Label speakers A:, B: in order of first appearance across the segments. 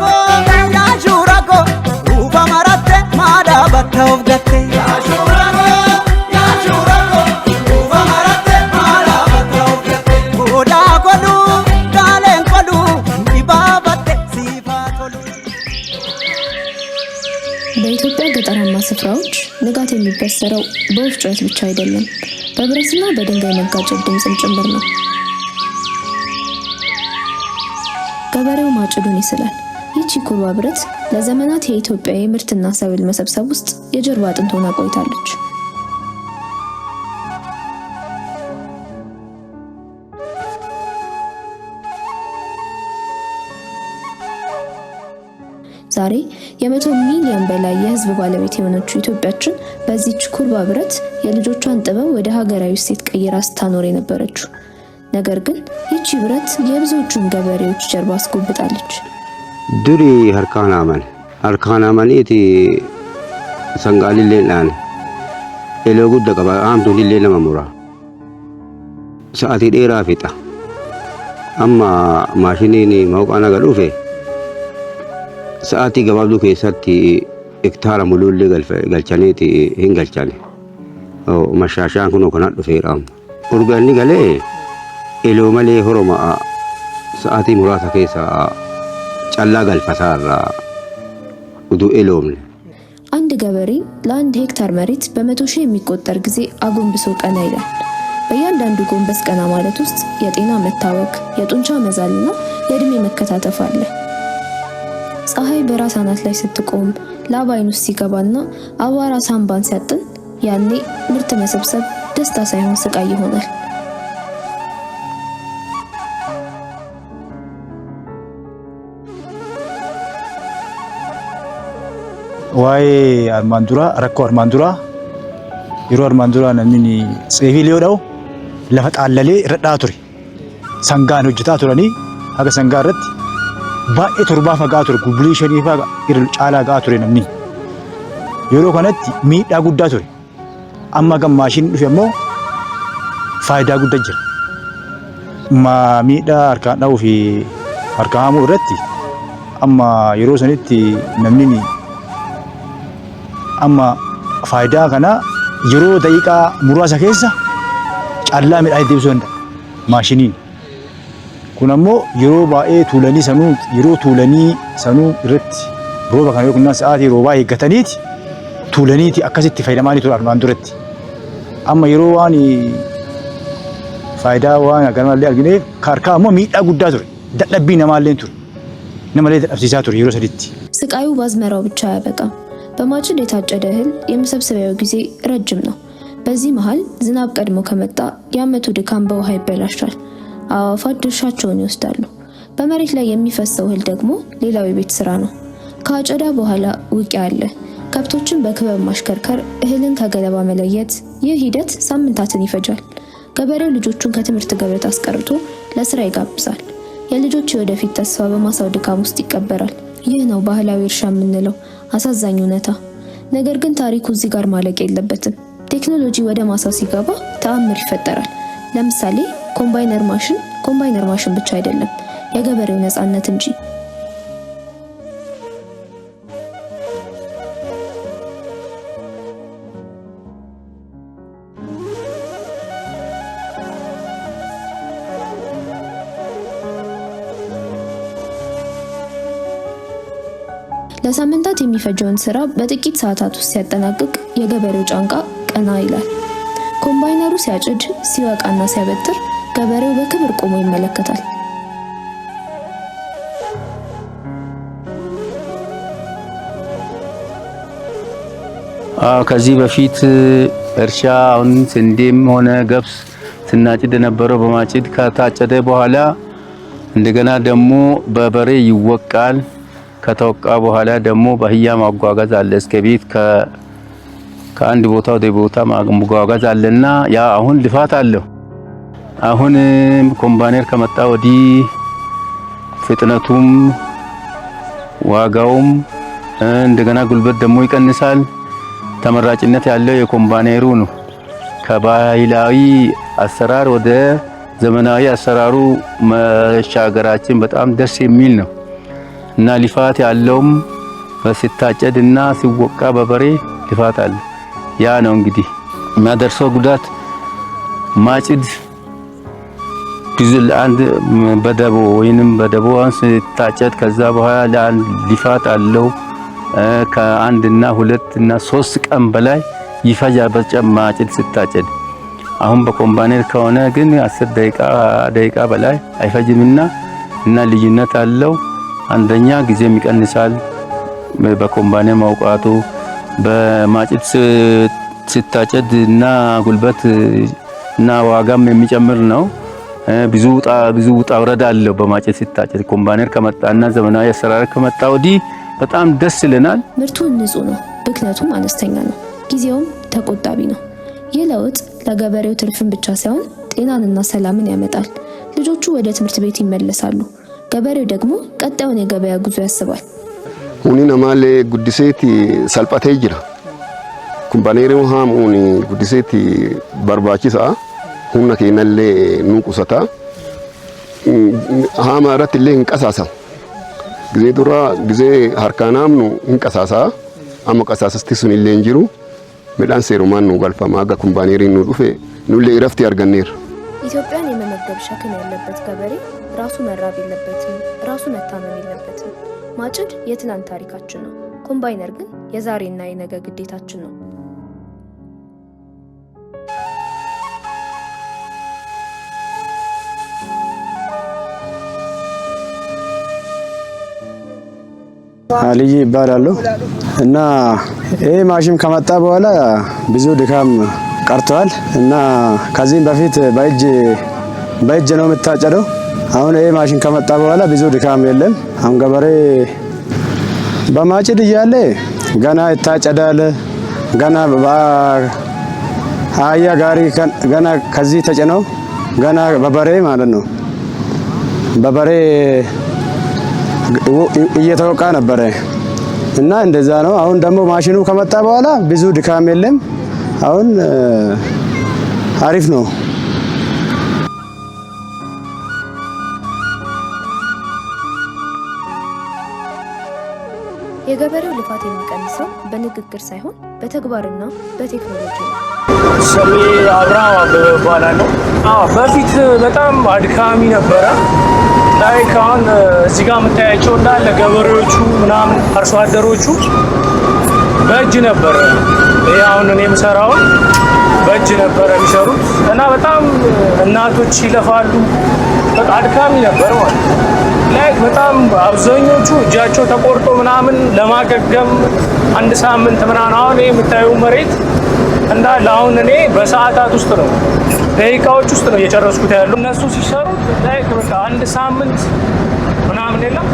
A: ko ya shura ko rufa maratte mada battawf gatte ya shura ko rufa maratte mada battawf gatte oda kodu kalen kodu ibabatte sifatolu
B: በኢትዮጵያ ገጠራማ ስፍራዎች ንጋት የሚበሰረው በወፍ ጩኸት ብቻ አይደለም፣ በብረትና በድንጋይ መጋጨት ድምፅም ጭምር ነው። ገበሬው ማጭዱን ይስላል። ይህች ኩርባ ብረት ለዘመናት የኢትዮጵያ የምርትና ሰብል መሰብሰብ ውስጥ የጀርባ አጥንት ሆና ቆይታለች። ዛሬ የ100 ሚሊዮን በላይ የህዝብ ባለቤት የሆነችው ኢትዮጵያችን በዚህች ኩርባ ብረት የልጆቿን ጥበብ ወደ ሀገራዊ እሴት ቀይራ ስታኖር የነበረችው። ነገር ግን ይህች ብረት የብዙዎቹን ገበሬዎች ጀርባ አስጎብጣለች።
C: ዱሪ harkaan እቲ ሰንጋሊሌናን ኤሎጉ ደቀባ አምዱ ሊሌና ማሙራ ሰዓቲ ዴራ ፊጣ አማ ማሽኒኒ ማውቃና ገሉፌ ሰዓቲ ገባብዱ ከሰቲ ሄክታራ ሙሉል ገልቻኔቲ ሂንገልቻኔ መሻሻን ኩኖ ከናዱ ፌራም ኡርጋኒ ገሌ ኤሎ መሌ ሆሮማ ሰዓቲ ሙራታ ከሳ ጫላ ገልፈሳራ ውዱ ኤሎም
B: አንድ ገበሬ ለአንድ ሄክታር መሬት በ100 ሺህ የሚቆጠር ጊዜ አጎንብሶ ቀና ይላል። በእያንዳንዱ ጎንበስ ቀና ማለት ውስጥ የጤና መታወክ፣ የጡንቻ መዛልና የእድሜ መከታተፍ አለ። ፀሐይ በራስ አናት ላይ ስትቆም ላብ አይን ውስጥ ሲገባና አቧራ ሳምባን ሲያጥን ያኔ ምርት መሰብሰብ ደስታ ሳይሆን ስቃይ ይሆናል።
D: ዋይ አርማንዱራ ረኮ አርማንዱራ ይሮ አርማንዱራ ነሚኒ ጽፊ ሊዮዳው ለፈጣለሌ ረዳቱሪ ሰንጋን ሆጅታ ቱረኒ ሀገ ሰንጋረት ባኤ ቱርባ ፈጋቱር ጉብሊ ሸኒፋ ኢር ጫላ ጋቱሪ ነምኒ የሮ ከነት ሚዳ ጉዳ ቱሪ አማ ገማሽን ዱፈሞ ፋይዳ ጉዳ ጅር ማ ሚዳ አርካዳው ፊ አርካሙ ረቲ አማ የሮ ሰኒቲ ነምኒ amma faayidaa kana yeroo daqiiqaa muraasa keessa callaa midhaan deebisuu danda'a maashiniin. Kun ammoo yeroo baay'ee tuulanii sanuu irratti rooba kana yookiin sa'aatii roobaa eeggataniiti tuulaniiti akkasitti fayyadamanii ture armaan duratti. Amma yeroo waan faayidaa waan garmallee argineef harkaa ammoo miidhaa guddaa ture. Dadhabbii namaallee ture. Namallee dadhabsiisaa ture yeroo saditti.
B: ስቃዩ ባዝመራው ብቻ አያበቃም። በማጭድ የታጨደ እህል የመሰብሰቢያው ጊዜ ረጅም ነው። በዚህ መሃል ዝናብ ቀድሞ ከመጣ የዓመቱ ድካም በውሃ ይበላሻል። አዋፋት ድርሻቸውን ይወስዳሉ። በመሬት ላይ የሚፈሰው እህል ደግሞ ሌላው የቤት ስራ ነው። ከአጨዳ በኋላ ውቂያ አለ። ከብቶችን በክበብ ማሽከርከር፣ እህልን ከገለባ መለየት፣ ይህ ሂደት ሳምንታትን ይፈጃል። ገበሬው ልጆቹን ከትምህርት ገበታ አስቀርቶ ለስራ ይጋብዛል። የልጆች ወደፊት ተስፋ በማሳው ድካም ውስጥ ይቀበራል። ይህ ነው ባህላዊ እርሻ የምንለው አሳዛኝ እውነታ። ነገር ግን ታሪኩ እዚህ ጋር ማለቅ የለበትም። ቴክኖሎጂ ወደ ማሳው ሲገባ ተአምር ይፈጠራል። ለምሳሌ ኮምባይነር ማሽን ብቻ አይደለም፣ የገበሬው ነፃነት እንጂ። ለሳምንታት የሚፈጀውን ስራ በጥቂት ሰዓታት ውስጥ ሲያጠናቅቅ የገበሬው ጫንቃ ቀና ይላል። ኮምባይነሩ ሲያጭድ፣ ሲወቃና ሲያበጥር ገበሬው በክብር ቆሞ ይመለከታል።
E: ከዚህ በፊት እርሻ አሁን ስንዴም ሆነ ገብስ ስናጭድ ነበረው። በማጭድ ከታጨደ በኋላ እንደገና ደግሞ በበሬ ይወቃል። ከተወቃ በኋላ ደግሞ በአህያ ማጓጓዝ አለ። እስከ ቤት ከአንድ ቦታ ወደ ቦታ ማጓጓዝ አለና ያ አሁን ልፋት አለው። አሁን ኮምባይነር ከመጣ ወዲህ ፍጥነቱም ዋጋውም እንደገና ጉልበት ደግሞ ይቀንሳል። ተመራጭነት ያለው የኮምባይነሩ ነው። ከባህላዊ አሰራር ወደ ዘመናዊ አሰራሩ መሻገራችን በጣም ደስ የሚል ነው። እና ሊፋት ያለውም ሲታጨድና ሲወቃ በበሬ ሊፋት አለ። ያ ነው እንግዲህ የሚያደርሰው ጉዳት። ማጭድ ብዙ አንድ በደቦ ወይንም በደቦ ሲታጨድ ከዛ በኋላ ለአንድ ሊፋት አለው ከአንድና ሁለትና 3 ቀን በላይ ይፈጃል በማጭድ ሲታጨድ። አሁን በኮምባይነር ከሆነ ግን 10 ደቂቃ በላይ አይፈጅምና እና ልዩነት አለው። አንደኛ ጊዜም ይቀንሳል በኮምባይነር ማውቃቱ። በማጭድ ሲታጨድ እና ጉልበት እና ዋጋም የሚጨምር ነው። ብዙ ውጣ ውረድ አለው በማጭድ ሲታጨድ። ኮምባይነር ከመጣና ዘመናዊ አሰራር ከመጣ ወዲህ በጣም ደስ ይለናል።
B: ምርቱ ንጹህ ነው፣ ብክነቱም አነስተኛ ነው፣ ጊዜውም ተቆጣቢ ነው። ይህ ለውጥ ለገበሬው ትርፍን ብቻ ሳይሆን ጤናንና ሰላምን ያመጣል። ልጆቹ ወደ ትምህርት ቤት ይመለሳሉ። ገበሬው ደግሞ ቀጣዩን የገበያ ጉዞ ያስባል።
F: ሁኒ ነማሌ ጉዲሴቲ ሰልጳቴ ጅራ ኮምባይነሩ ሃሙኒ ጉዲሴቲ በርባቺሳ ሁና ከነሌ ኑቁሰታ ሃማራት ለኝ ቀሳሳ ጊዜ ዱራ ጊዜ ሀርካናምኑ እንቀሳሳ አመቀሳስስቲ ሱን ለንጅሩ መዳን ሴሩማን ነው ጋልፋ ማጋ ኮምባይነሪ ነው ዱፌ ኑሌ ይረፍት ያርገኔር።
B: ኢትዮጵያን የመመገብ ሸክም ያለበት ገበሬ ራሱ መራብ የለበትም፣ ራሱ መታመም የለበትም። ማጭድ የትናንት ታሪካችን ነው። ኮምባይነር ግን የዛሬና የነገ ግዴታችን ነው።
D: አልይ ይባላል እና ይሄ ማሽን ከመጣ በኋላ ብዙ ድካም ቀርቷል እና ከዚህም በፊት በእጅ ነው የምታጨደው። አሁን ይሄ ማሽን ከመጣ በኋላ ብዙ ድካም የለም። አሁን ገበሬ በማጭድ እያለ ገና ይታጨዳል። ገና በአህያ ጋሪ ገና ከዚህ ተጭነው ገና በበሬ ማለት ነው በበሬ እየተወቃ ነበረ እና እንደዛ ነው። አሁን ደግሞ ማሽኑ ከመጣ በኋላ ብዙ ድካም የለም። አሁን አሪፍ ነው።
B: የገበሬው ልፋት የሚቀንሰው በንግግር ሳይሆን በተግባርና በቴክኖሎጂ ነው።
G: ስሜ አብርሃም አበበ እባላለሁ። በፊት በጣም አድካሚ ነበረ። ላይክ አሁን እዚህ ጋር የምታያቸው እንዳለ ገበሬዎቹ ምናምን አርሶ አደሮቹ በእጅ ነበረ። ይሄ አሁን እኔ የምሰራውን በእጅ ነበረ የሚሰሩት እና በጣም እናቶች ይለፋሉ። በቃ አድካሚ ነበር ማለት ነው። ላይክ በጣም አብዛኞቹ እጃቸው ተቆርጦ ምናምን ለማገገም 1 ሳምንት ምናምን። አሁን ይሄ የምታየው መሬት እንዳለ አሁን እኔ በሰዓታት ውስጥ ነው ደቂቃዎች ውስጥ ነው እየጨረስኩት ያለው። እነሱ ሲሰሩት ላይክ በቃ 1 ሳምንት ምናምን የለም።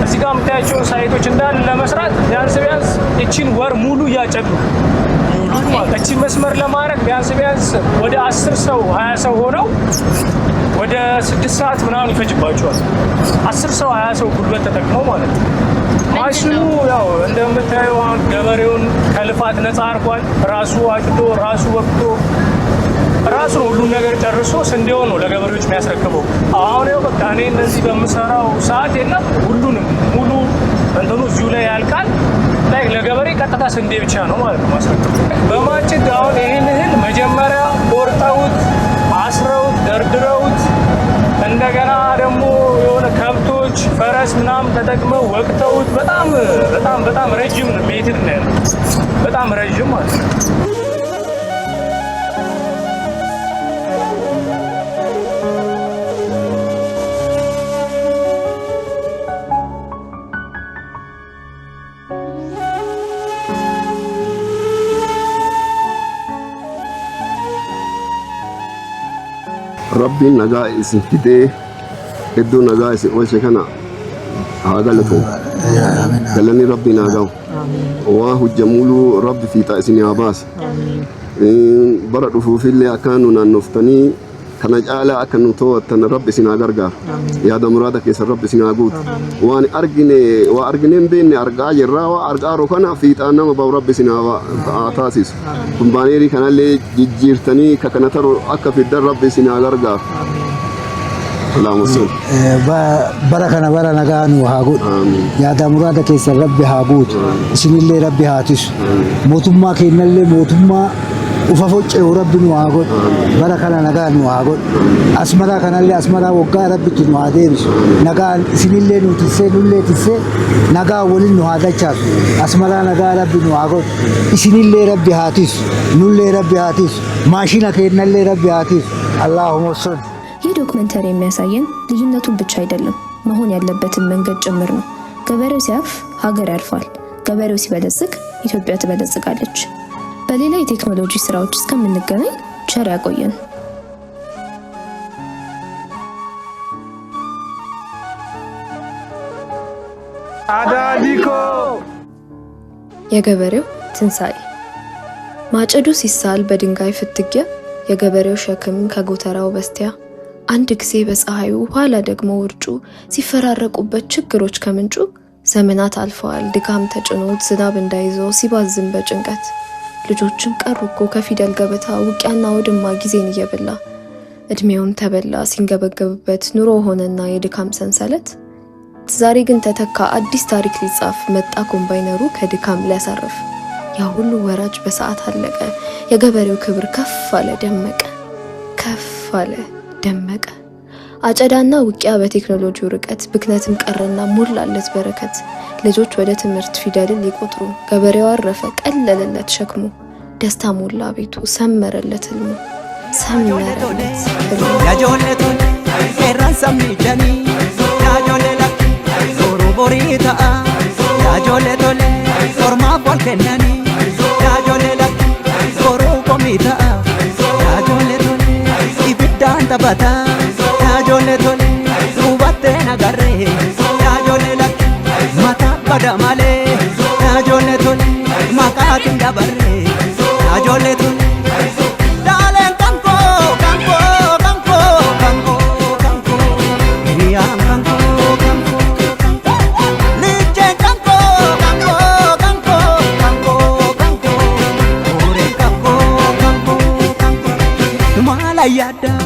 G: እዚህ ጋር የምታያቸውን ሳይቶች እንዳለ ለመስራት ቢያንስ እቺን ወር ሙሉ እያጨዱ እቺን መስመር ለማድረግ ቢያንስ ወደ 10 ሰው 20 ሰው ሆነው ወደ 6 ሰዓት ምናምን ይፈጅባቸዋል። 10 ሰው 20 ሰው ጉልበት ተጠቅመው ማለት ነው። ማሽኑ ያው እንደምታየው ገበሬውን ከልፋት ነፃ አድርጓል። ራሱ አጭዶ ራሱ ወቅቶ ራሱ ሁሉን ነገር ጨርሶ ስንዴውን ነው ለገበሬዎች የሚያስረክበው። አሁን ያው በቃ እኔ እንደዚህ በምሰራው ሰዓት የለም ሁሉንም ሙሉ እንትኑ እዚሁ ላይ ያልቃል። ላይ ለገበሬ ቀጥታ ስንዴ ብቻ ነው ማለት ነው ማስረክበው። በማጭድ አሁን ይሄን እህል መጀመሪያ ቆርጠውት አስረውት ደርድረውት እንደገና ደግሞ የሆነ ከብቶች ፈረስ ምናምን ተጠቅመው ወቅተውት በጣም ረጅም ሜትር ነው ያለው። በጣም ረጅም ማለት ነው።
F: ربي نجايس كده ادو نجايس اول شيء كنا هذا لكم قالني ربي نجاو واه جمولو ربي في تأسيني عباس برد في اللي كانوا نفتني كان جعل أكن توتن ربي سنا غرغر يا دم مرادك يسر ربي سنا غوت وان أرجني بين أرجع يرا وأرجع ركنا في تأنا ما بربي سنا تاسيس كمبانيري كان اللي جيرتني ككنتر أكف الدر ربي سنا غرغر اللهم صل
H: بركنا برا نجانو هاجود يا دمراد كيس ربي هاجود سن اللي ربي هاتش موتما كينا اللي موتما وففوج ربي نواجود بركنا نجانو هاجود أسمرا كنا اللي أسمرا وقا ربي تنواديرش نجان سن اللي نوتيسه نولي تيسه نجا ولي نوادي شاف أسمرا نجا ربي نواجود سن اللي ربي هاتش نولي ربي هاتش ماشينا كينا اللي ربي هاتش اللهم صل
B: ይህ ዶክመንተሪ የሚያሳየን ልዩነቱን ብቻ አይደለም መሆን ያለበትን መንገድ ጭምር ነው። ገበሬው ሲያርፍ ሀገር ያርፋል፣ ገበሬው ሲበለጽግ ኢትዮጵያ ትበለጽጋለች። በሌላ የቴክኖሎጂ ስራዎች እስከምንገናኝ ቸር ያቆየን።
G: አዳዲኮ
B: የገበሬው ትንሳኤ። ማጨዱ ሲሳል በድንጋይ ፍትጊያ የገበሬው ሸክም ከጎተራው በስቲያ አንድ ጊዜ በፀሐዩ ኋላ ደግሞ ውርጩ ሲፈራረቁበት ችግሮች ከምንጩ ዘመናት አልፈዋል ድካም ተጭኖት ዝናብ እንዳይዘው ሲባዝን በጭንቀት ልጆችም ቀሩኮ ከፊደል ገበታ ውቅያና ወድማ ጊዜን እየበላ እድሜውም ተበላ ሲንገበገብበት ኑሮ ሆነና የድካም ሰንሰለት ዛሬ ግን ተተካ አዲስ ታሪክ ሊጻፍ መጣ ኮምባይነሩ ከድካም ሊያሳርፍ ያ ሁሉ ወራጅ በሰዓት አለቀ የገበሬው ክብር ከፍ አለ ደመቀ ከፍ አለ ደመቀ አጨዳና ውቂያ በቴክኖሎጂው ርቀት ብክነትም ቀረና ሞላለት በረከት ልጆች ወደ ትምህርት ፊደልን ሊቆጥሩ ገበሬው አረፈ ቀለለለት ሸክሙ ደስታ ሞላ ቤቱ ሰመረለት ህልሙ ሰመረለት
A: ያጆለቶ ኤራን ሰምጀኒ ያጆለላ ዞሮ ቦሪታ ያጆለቶ ፎርማ ቦልከነኒ ያጆለላ ዞሮ ኮሚታ ያጆለቶ ibidaan tapata yaajollee tole hubattee nagarree yaajollee lakke mata bada malee yaajollee tole maqaatiin dabarree yaajollee tole daaleen kankoo kankoo kankoo kankoo kankoo hiriyaan kankoo kankoo licheen kankoo kankoo kankoo kankoo kankoo hooreen kankoo kankoo kankoo maala yaaddaa.